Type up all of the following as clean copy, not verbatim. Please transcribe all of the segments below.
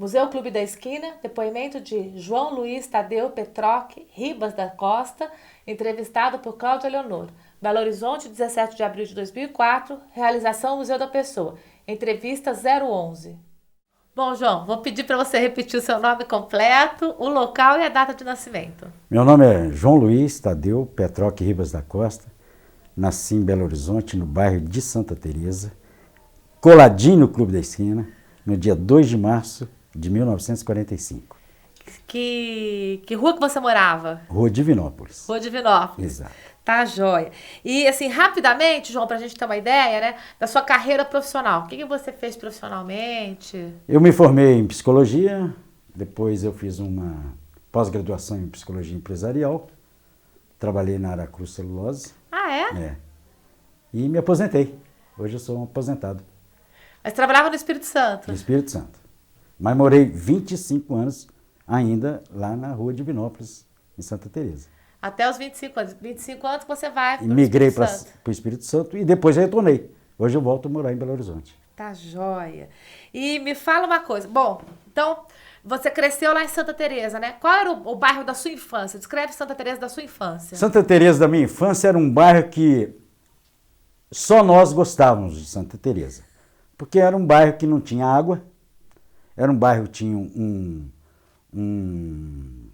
Museu Clube da Esquina, depoimento de João Luiz Tadeu Petroc Ribas da Costa, entrevistado por Cláudia Leonor. Belo Horizonte, 17 de abril de 2004, realização Museu da Pessoa, entrevista 011. Bom, João, vou pedir para você repetir o seu nome completo, o local e a data de nascimento. Meu nome é João Luiz Tadeu Petroc Ribas da Costa, nasci em Belo Horizonte, no bairro de Santa Teresa, coladinho no Clube da Esquina, no dia 2 de março de 1945. Que rua que você morava? Rua Divinópolis. Rua Divinópolis. Exato. Tá, joia. E assim, rapidamente, João, pra gente ter uma ideia, né, da sua carreira profissional. O que você fez profissionalmente? Eu me formei em psicologia, depois eu fiz uma pós-graduação em psicologia empresarial, trabalhei na Aracruz Celulose. Ah, é? É. E me aposentei. Hoje eu sou um aposentado. Mas trabalhava no Espírito Santo? No Espírito Santo. Mas morei 25 anos ainda lá na Rua Divinópolis, em Santa Teresa. Até os 25 anos. 25 anos que você vai para o Migrei Espírito para Santo. o Espírito Santo e depois retornei. Hoje eu volto a morar em Belo Horizonte. Tá, joia. E me fala uma coisa. Bom, então, você cresceu lá em Santa Teresa, né? Qual era o bairro da sua infância? Descreve Santa Teresa da sua infância. Santa Teresa da minha infância era um bairro que só nós gostávamos de Santa Teresa. Porque era um bairro que não tinha água, era um bairro que tinha um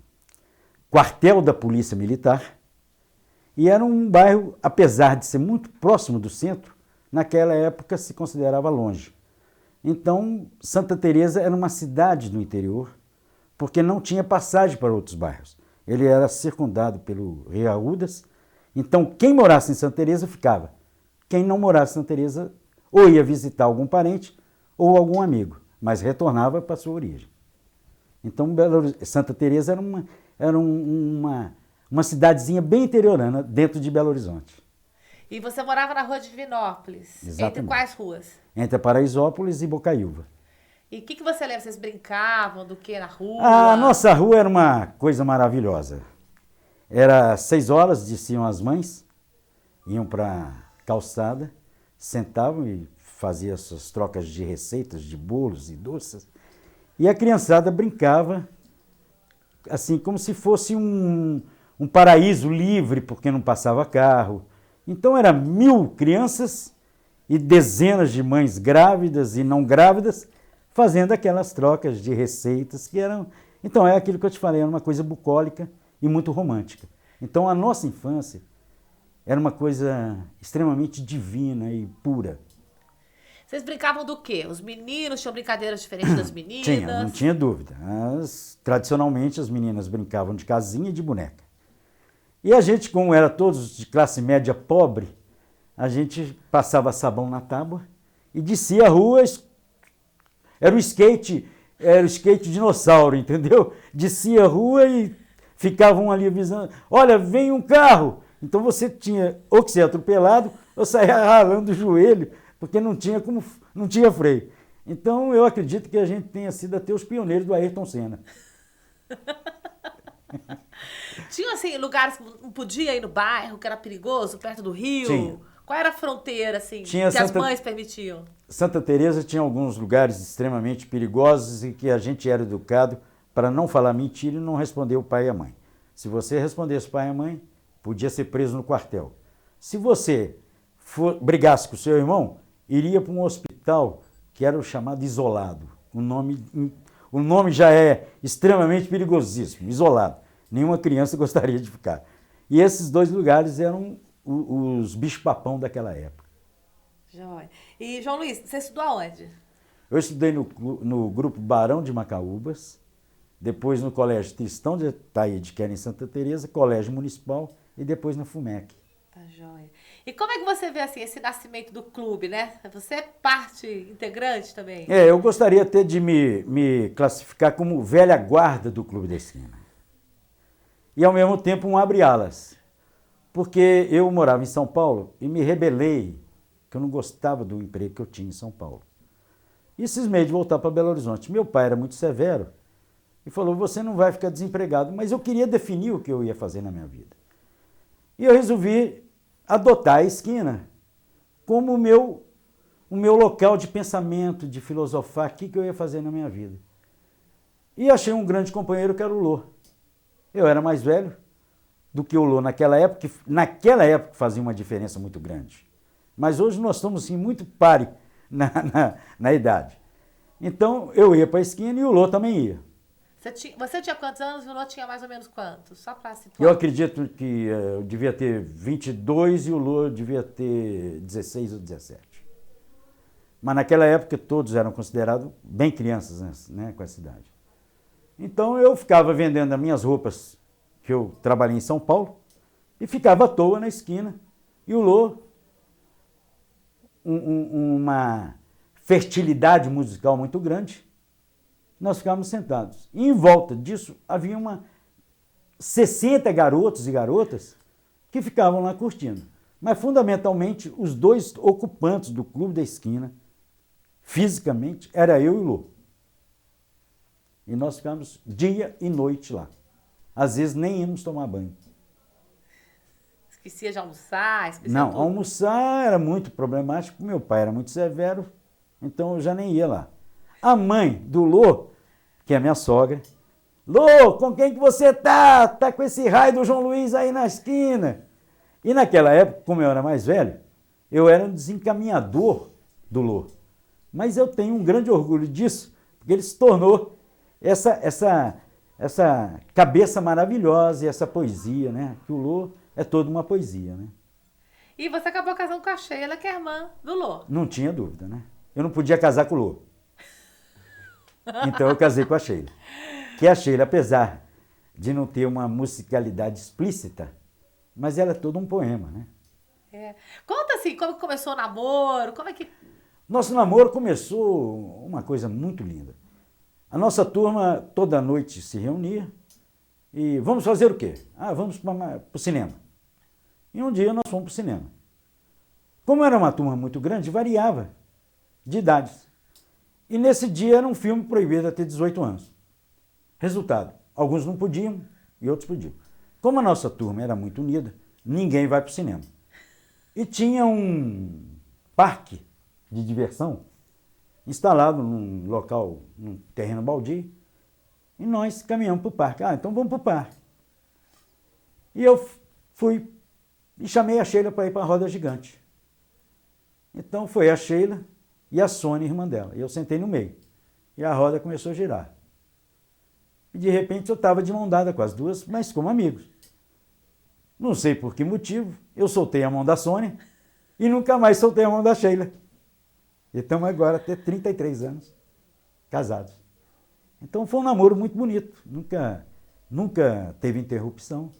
quartel da Polícia Militar, e era um bairro, apesar de ser muito próximo do centro, naquela época se considerava longe. Então, Santa Teresa era uma cidade do interior, porque não tinha passagem para outros bairros. Ele era circundado pelo Rio Arrudas, então quem morasse em Santa Teresa ficava. Quem não morasse em Santa Teresa ou ia visitar algum parente ou algum amigo, mas retornava para a sua origem. Então, Santa Teresa era uma cidadezinha bem interiorana dentro de Belo Horizonte. E você morava na Rua Divinópolis? Exatamente. Entre quais ruas? Entre Paraisópolis e Bocaiúva. E o que você lembra? Vocês brincavam do que na rua? A nossa rua era uma coisa maravilhosa. Era 6 horas, desciam as mães, iam para a calçada, sentavam e faziam essas trocas de receitas, de bolos e doces. E a criançada brincava, assim, como se fosse um paraíso livre, porque não passava carro. Então, eram 1000 crianças e dezenas de mães grávidas e não grávidas fazendo aquelas trocas de receitas que eram... Então, é aquilo que eu te falei, era uma coisa bucólica e muito romântica. Então, a nossa infância era uma coisa extremamente divina e pura. Vocês brincavam do quê? Os meninos tinham brincadeiras diferentes das meninas? Não tinha dúvida. Tradicionalmente, as meninas brincavam de casinha e de boneca. E a gente, como era todos de classe média pobre, a gente passava sabão na tábua e descia a rua, era o skate dinossauro, entendeu? Descia a rua e ficavam ali avisando, olha, vem um carro. Então você tinha ou que ser atropelado ou sair ralando o joelho, porque não tinha freio. Então eu acredito que a gente tenha sido até os pioneiros do Ayrton Senna. Tinha, assim, lugares que não podia ir no bairro, que era perigoso, perto do rio? Tinha. Qual era a fronteira, assim, Tinha que as mães permitiam? Santa Teresa tinha alguns lugares extremamente perigosos e que a gente era educado para não falar mentira e não responder o pai e a mãe. Se você respondesse o pai e a mãe, podia ser preso no quartel. Se você brigasse com o seu irmão, iria para um hospital que era o chamado isolado. O nome já é extremamente perigosíssimo, isolado. Nenhuma criança gostaria de ficar. E esses 2 lugares eram os bichos-papão daquela época. Joia. E, João Luiz, você estudou aonde? Eu estudei no grupo Barão de Macaúbas, depois no Colégio Tristão de Ataíde, que era em Santa Teresa, Colégio Municipal, e depois na FUMEC. Tá joia. E como é que você vê, assim, esse nascimento do clube, né? Você é parte integrante também? Eu gostaria até de me classificar como velha guarda do Clube da Esquina. E, ao mesmo tempo, um abre-alas. Porque eu morava em São Paulo e me rebelei, que eu não gostava do emprego que eu tinha em São Paulo. E cismei de voltar para Belo Horizonte. Meu pai era muito severo e falou, você não vai ficar desempregado. Mas eu queria definir o que eu ia fazer na minha vida. E eu resolvi adotar a esquina como o meu local de pensamento, de filosofar, o que eu ia fazer na minha vida. E achei um grande companheiro que era o Lô. Eu era mais velho do que o Lô naquela época, que naquela época fazia uma diferença muito grande. Mas hoje nós estamos assim, muito pare na idade. Então eu ia para a esquina e o Lô também ia. Você tinha quantos anos e o Lô tinha mais ou menos quantos? Só para situar. Eu acredito que eu devia ter 22 e o Lô devia ter 16 ou 17. Mas naquela época todos eram considerados bem crianças, né, com essa idade. Então eu ficava vendendo as minhas roupas, que eu trabalhei em São Paulo, e ficava à toa na esquina. E o Lô, uma fertilidade musical muito grande, nós ficávamos sentados. E em volta disso havia 60 garotos e garotas que ficavam lá curtindo. Mas fundamentalmente os dois ocupantes do Clube da Esquina, fisicamente, era eu e o Lô. E nós ficávamos dia e noite lá. Às vezes nem íamos tomar banho. Esquecia de almoçar? Não, almoçar era muito problemático, meu pai era muito severo, então eu já nem ia lá. A mãe do Lô, que é minha sogra, Lô, com quem que você tá? Tá com esse raio do João Luiz aí na esquina. E naquela época, como eu era mais velho, eu era um desencaminhador do Lô. Mas eu tenho um grande orgulho disso, porque ele se tornou essa cabeça maravilhosa e essa poesia, né? Que o Lô é toda uma poesia, né? E você acabou casando com a Sheila, que é irmã do Lô. Não tinha dúvida, né? Eu não podia casar com o Lô. Então eu casei com a Sheila. Que a Sheila, apesar de não ter uma musicalidade explícita, mas ela é todo um poema, né? É. Conta assim, como começou o namoro, como é que... Nosso namoro começou uma coisa muito linda. A nossa turma toda noite se reunia e vamos fazer o quê? Vamos para o cinema. E um dia nós fomos para o cinema. Como era uma turma muito grande, variava de idades. E nesse dia era um filme proibido até 18 anos. Resultado, alguns não podiam e outros podiam. Como a nossa turma era muito unida, ninguém vai para o cinema. E tinha um parque de diversão instalado num local, num terreno baldio, e nós caminhamos para o parque. Então vamos para o parque. E eu fui e chamei a Sheila para ir para a roda gigante. Então foi a Sheila e a Sônia, irmã dela. E eu sentei no meio. E a roda começou a girar. E de repente eu estava de mão dada com as duas, mas como amigos. Não sei por que motivo, eu soltei a mão da Sônia e nunca mais soltei a mão da Sheila. E estamos agora até 33 anos casados. Então foi um namoro muito bonito, nunca teve interrupção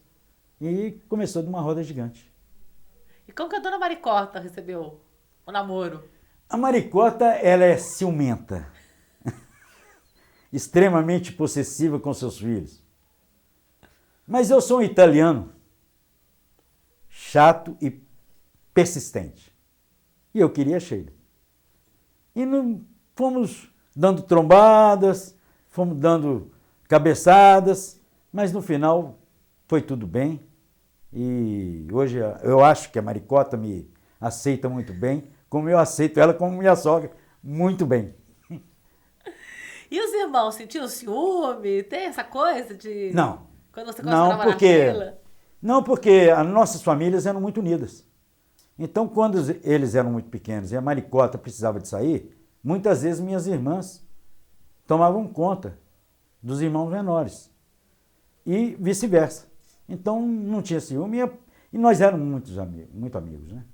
e começou de uma roda gigante. E como que a dona Maricota recebeu o namoro? A Maricota, ela é ciumenta, extremamente possessiva com seus filhos. Mas eu sou um italiano, chato e persistente. E eu queria a Sheila. E fomos dando trombadas, fomos dando cabeçadas, mas no final foi tudo bem. E hoje eu acho que a Maricota me aceita muito bem, como eu aceito ela como minha sogra muito bem. E os irmãos sentiam ciúme? Tem essa coisa de... Não. Quando você começou a namorar a Sheila? Não, porque as nossas famílias eram muito unidas. Então, quando eles eram muito pequenos e a Maricota precisava de sair, muitas vezes minhas irmãs tomavam conta dos irmãos menores e vice-versa. Então, não tinha ciúme e nós éramos muito amigos, né?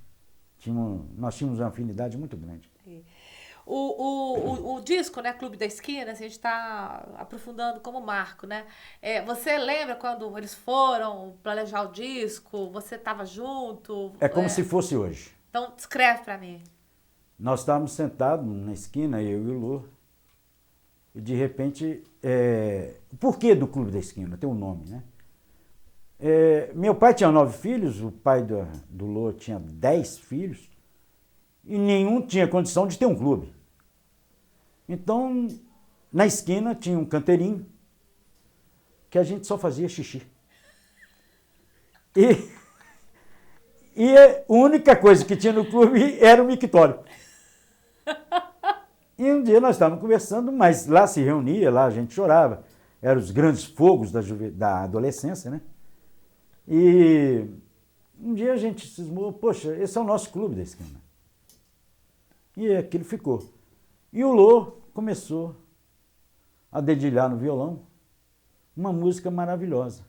Nós tínhamos uma afinidade muito grande. O disco, né, Clube da Esquina, assim, a gente está aprofundando como marco, né? Você lembra quando eles foram planejar o disco? Você estava junto? É como se fosse hoje. Então, descreve para mim. Nós estávamos sentados na esquina, eu e o Lô, e de repente, o porquê do Clube da Esquina? Tem um nome, né? Meu pai tinha 9 filhos, o pai do Lô tinha 10 filhos, e nenhum tinha condição de ter um clube. Então, na esquina tinha um canteirinho que a gente só fazia xixi. E a única coisa que tinha no clube era o mictório. E um dia nós estávamos conversando, mas lá se reunia, lá a gente chorava. eram os grandes fogos da adolescência, né? E um dia a gente cismou, poxa, esse é o nosso clube da esquina. E aquilo ficou. E o Lô começou a dedilhar no violão uma música maravilhosa.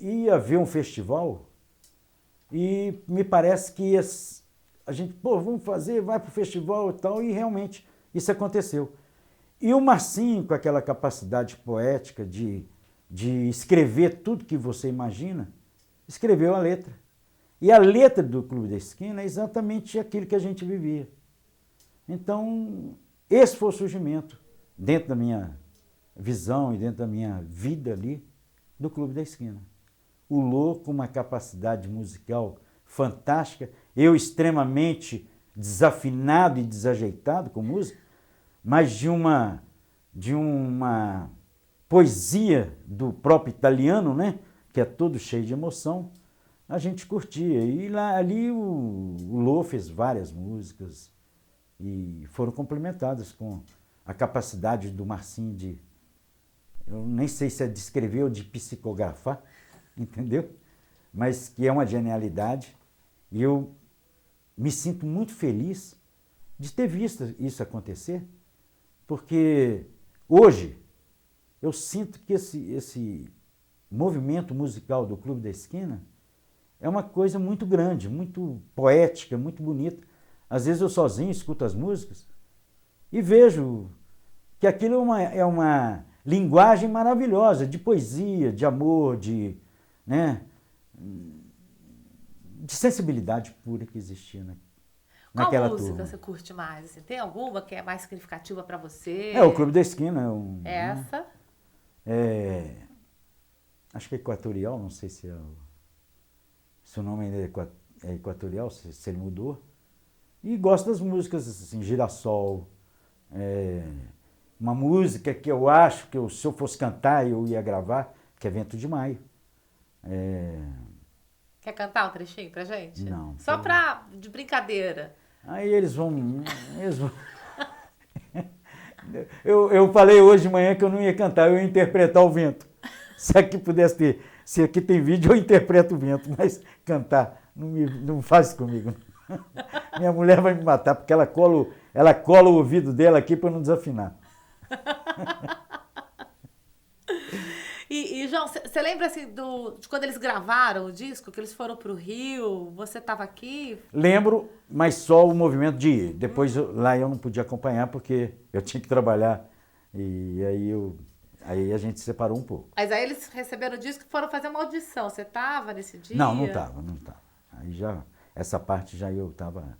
Ia haver um festival e me parece que a gente, vamos fazer, vai para o festival e tal, e realmente isso aconteceu. E o Marcinho, com aquela capacidade poética de escrever tudo que você imagina, escreveu a letra. E a letra do Clube da Esquina é exatamente aquilo que a gente vivia. Então, esse foi o surgimento, dentro da minha visão e dentro da minha vida ali, do Clube da Esquina. O Lô, com uma capacidade musical fantástica, eu extremamente desafinado e desajeitado com música, mas de uma poesia do próprio italiano, né, que é todo cheio de emoção, a gente curtia. E ali o Lô fez várias músicas e foram complementadas com a capacidade do Marcinho de, eu nem sei se é de escrever ou de psicografar, entendeu? Mas que é uma genialidade. E eu me sinto muito feliz de ter visto isso acontecer, porque hoje eu sinto que esse movimento musical do Clube da Esquina é uma coisa muito grande, muito poética, muito bonita. Às vezes eu sozinho escuto as músicas e vejo que aquilo é uma linguagem maravilhosa de poesia, de amor, né, de sensibilidade pura que existia naquela turma. Qual música você curte mais? Assim, tem alguma que é mais significativa para você? É o Clube da Esquina. Essa? Acho que é Equatorial, não sei se o nome ainda é Equatorial, se ele mudou. E gosto das músicas assim, Girassol, uma música que eu acho que se eu fosse cantar eu ia gravar, que é Vento de Maio. Quer cantar um trechinho pra gente? Não. Só de brincadeira. Aí eles vão eu falei hoje de manhã que eu não ia cantar, eu ia interpretar o vento. Se aqui pudesse ter, se aqui tem vídeo, eu interpreto o vento, mas cantar, não faz isso comigo. Minha mulher vai me matar, porque ela cola o ouvido dela aqui para não desafinar. E João, você lembra assim de quando eles gravaram o disco, que eles foram pro Rio, você estava aqui? Lembro, mas só o movimento de ir. Depois lá eu não podia acompanhar porque eu tinha que trabalhar e aí a gente se separou um pouco. Mas aí eles receberam o disco e foram fazer uma audição. Você estava nesse dia? Não estava. Aí essa parte já estava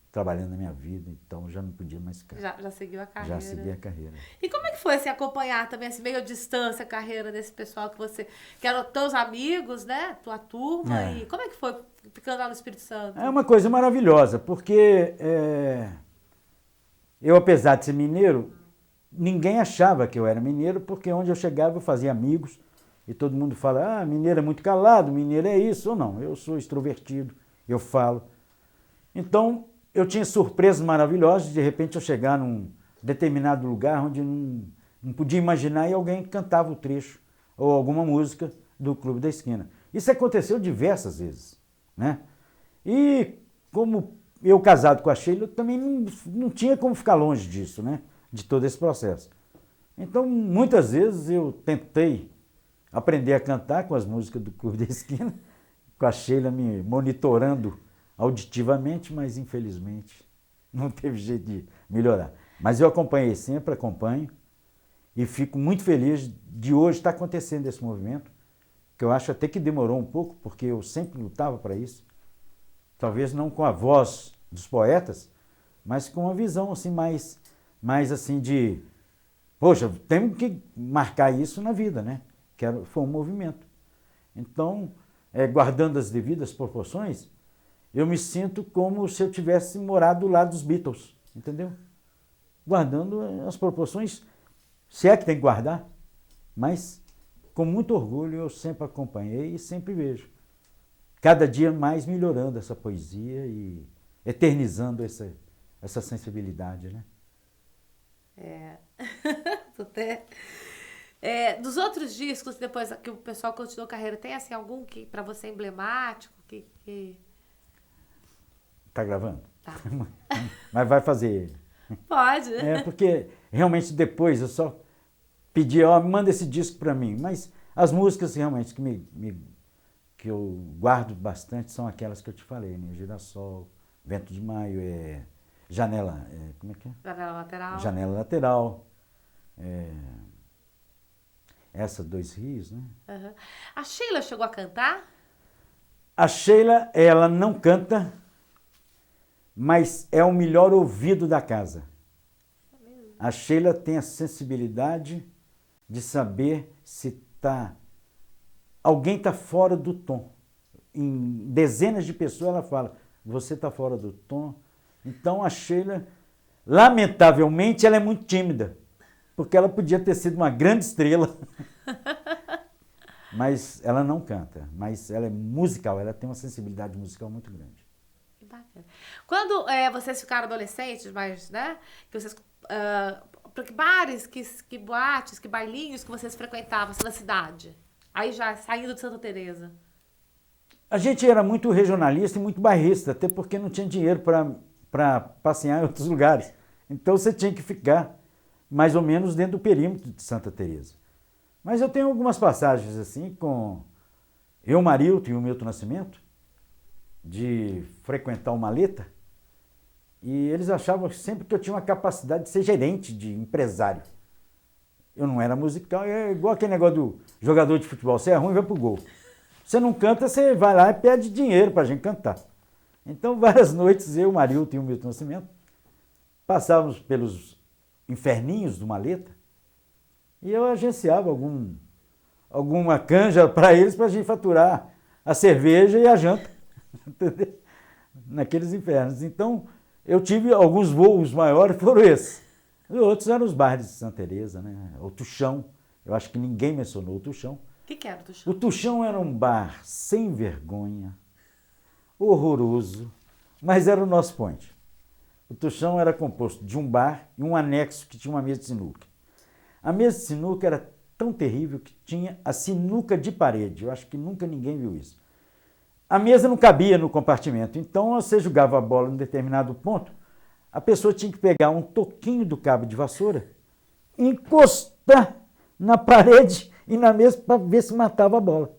trabalhando na minha vida, então já não podia mais ficar. Já seguiu a carreira. Já segui a carreira. E como é que foi assim, acompanhar também, assim, meio à distância, a carreira desse pessoal que eram teus amigos, né? Tua turma. E como é que foi ficando lá no Espírito Santo? É uma coisa maravilhosa, porque eu, apesar de ser mineiro, ninguém achava que eu era mineiro, porque onde eu chegava eu fazia amigos, e todo mundo fala, mineiro é muito calado, mineiro é isso ou não. Eu sou extrovertido, eu falo. Então, eu tinha surpresas maravilhosas, de repente eu chegar num determinado lugar onde não podia imaginar e alguém cantava o trecho ou alguma música do Clube da Esquina. Isso aconteceu diversas vezes, né? E como eu casado com a Sheila, eu também não tinha como ficar longe disso, né? De todo esse processo. Então, muitas vezes eu tentei aprender a cantar com as músicas do Clube da Esquina, com a Sheila me monitorando auditivamente, mas infelizmente não teve jeito de melhorar. Mas eu acompanho e fico muito feliz de hoje estar acontecendo esse movimento, que eu acho até que demorou um pouco, porque eu sempre lutava para isso, talvez não com a voz dos poetas, mas com uma visão assim mais assim de, poxa, temos que marcar isso na vida, né? Foi um movimento. Então, guardando as devidas proporções, eu me sinto como se eu tivesse morado do lado dos Beatles, entendeu? Guardando as proporções, se é que tem que guardar, mas com muito orgulho eu sempre acompanhei e sempre vejo. Cada dia mais melhorando essa poesia e eternizando essa sensibilidade, né? É. Até... dos outros discos, depois que o pessoal continuou a carreira, tem assim algum que para você é emblemático? Tá gravando? Tá. Mas vai fazer. Pode. Porque realmente depois eu só pedi, manda esse disco para mim. Mas as músicas realmente que eu guardo bastante são aquelas que eu te falei, né? Girassol, Vento de Maio, Janela, como é que é? Janela Lateral. Janela Lateral. Essa, Dois Rios, né? Uhum. A Sheila chegou a cantar? A Sheila, ela não canta, mas é o melhor ouvido da casa. A Sheila tem a sensibilidade de saber se alguém está fora do tom. Em dezenas de pessoas ela fala, você está fora do tom. Então a Sheila, lamentavelmente, ela é muito tímida, porque ela podia ter sido uma grande estrela, mas ela não canta. Mas ela é musical, ela tem uma sensibilidade musical muito grande. Que bacana. Quando vocês ficaram adolescentes, mas, né, que vocês... que bares, que boates, que bailinhos que vocês frequentavam na cidade? Aí já saindo de Santa Teresa. A gente era muito regionalista e muito bairrista, até porque não tinha dinheiro para passear em outros lugares. Então você tinha que ficar mais ou menos dentro do perímetro de Santa Teresa. Mas eu tenho algumas passagens assim com eu, Marilton e o Milton Nascimento, de frequentar o Maleta, e eles achavam sempre que eu tinha uma capacidade de ser gerente, de empresário. Eu não era musical, é igual aquele negócio do jogador de futebol, você é ruim, vai pro gol. Você não canta, você vai lá e pede dinheiro pra gente cantar. Então, várias noites, eu, Marilton e o Milton Nascimento, passávamos pelos inferninhos do Maleta, e eu agenciava alguma canja para eles, para a gente faturar a cerveja e a janta, entendeu? Naqueles infernos. Então, eu tive alguns voos maiores, foram esses. Os outros eram os bares de Santa Teresa, né? O Tuchão, eu acho que ninguém mencionou o Tuchão. O que era o Tuchão? O Tuchão era um bar sem vergonha, horroroso, mas era o nosso point. O Tuchão era composto de um bar e um anexo que tinha uma mesa de sinuca. A mesa de sinuca era tão terrível que tinha a sinuca de parede. Eu acho que nunca ninguém viu isso. A mesa não cabia no compartimento, então você jogava a bola em um determinado ponto, a pessoa tinha que pegar um toquinho do cabo de vassoura, encostar na parede e na mesa para ver se matava a bola.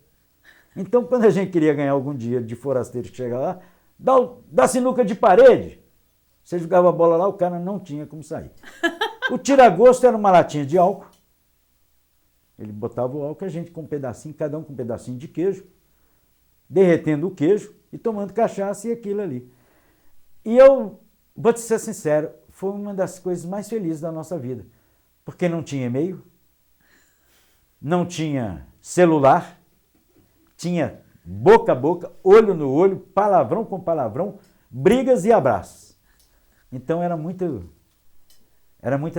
Então, quando a gente queria ganhar algum dinheiro de forasteiro que chega lá, dá sinuca de parede. Você jogava a bola lá, o cara não tinha como sair. O tira-gosto era uma latinha de álcool. Ele botava o álcool, a gente com um pedacinho, cada um com um pedacinho de queijo, derretendo o queijo e tomando cachaça e aquilo ali. E eu, vou te ser sincero, foi uma das coisas mais felizes da nossa vida. Porque não tinha e-mail, não tinha celular, tinha boca a boca, olho no olho, palavrão com palavrão, brigas e abraços. Então era muita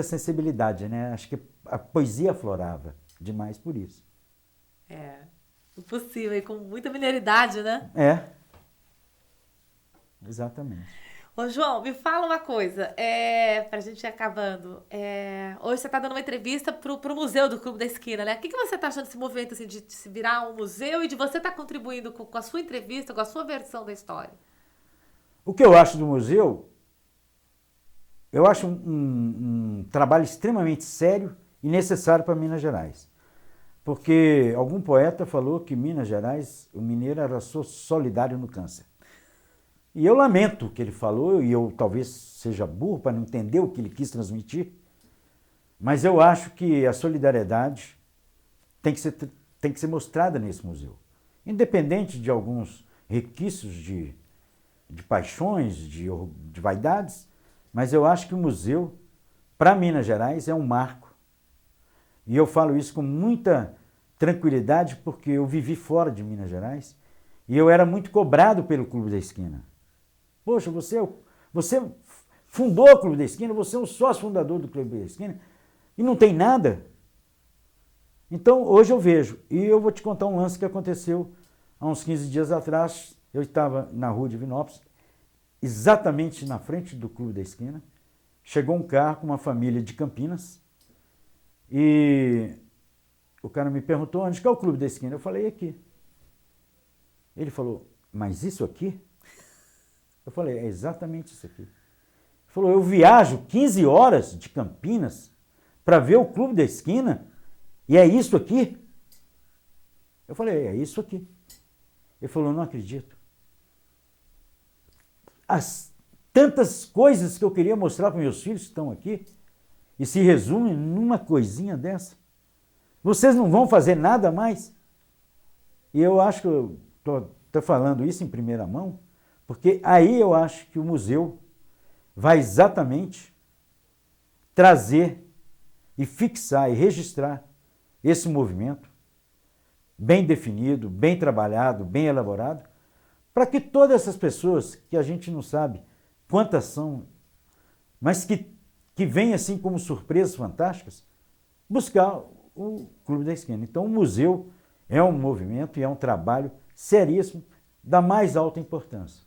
sensibilidade, né? Acho que a poesia aflorava demais por isso. Impossível, e com muita mineridade, né? Exatamente. Ô, João, me fala uma coisa, pra gente ir acabando. Hoje você está dando uma entrevista pro Museu do Clube da Esquina, né? O que você está achando desse movimento assim, de se virar um museu e de você estar contribuindo com a sua entrevista, com a sua versão da história? O que eu acho do museu, eu acho um trabalho extremamente sério e necessário para Minas Gerais. Porque algum poeta falou que Minas Gerais, o mineiro era solidário no câncer. E eu lamento o que ele falou, e eu talvez seja burro para não entender o que ele quis transmitir, mas eu acho que a solidariedade tem que ser mostrada nesse museu. Independente de alguns requisitos de paixões, de vaidades, mas eu acho que o museu, para Minas Gerais, é um marco. E eu falo isso com muita tranquilidade, porque eu vivi fora de Minas Gerais e eu era muito cobrado pelo Clube da Esquina. Poxa, você fundou o Clube da Esquina, você é um sócio fundador do Clube da Esquina e não tem nada. Então, hoje eu vejo, e eu vou te contar um lance que aconteceu há uns 15 dias atrás. Eu estava na rua de Vinópolis, exatamente na frente do Clube da Esquina. chegou um carro com uma família de Campinas e o cara me perguntou onde que é o Clube da Esquina. Eu falei, aqui. Ele falou, mas isso aqui? Eu falei, é exatamente isso aqui. Ele falou, eu viajo 15 horas de Campinas para ver o Clube da Esquina e é isso aqui? Eu falei, é isso aqui. Ele falou, não acredito. As tantas coisas que eu queria mostrar para meus filhos que estão aqui e se resumem numa coisinha dessa. Vocês não vão fazer nada mais? E eu acho que eu estou falando isso em primeira mão, porque aí eu acho que o museu vai exatamente trazer e fixar e registrar esse movimento bem definido, bem trabalhado, bem elaborado, para que todas essas pessoas, que a gente não sabe quantas são, mas que vêm assim como surpresas fantásticas, buscar o Clube da Esquina. Então o museu é um movimento e é um trabalho seríssimo, da mais alta importância.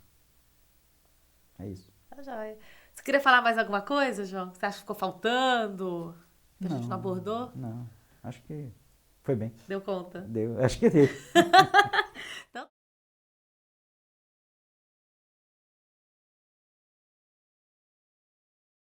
É isso. Tá joia. Você queria falar mais alguma coisa, João? Você acha que ficou faltando? Que a gente não abordou? Não, acho que foi bem. Deu conta? Deu, acho que deu.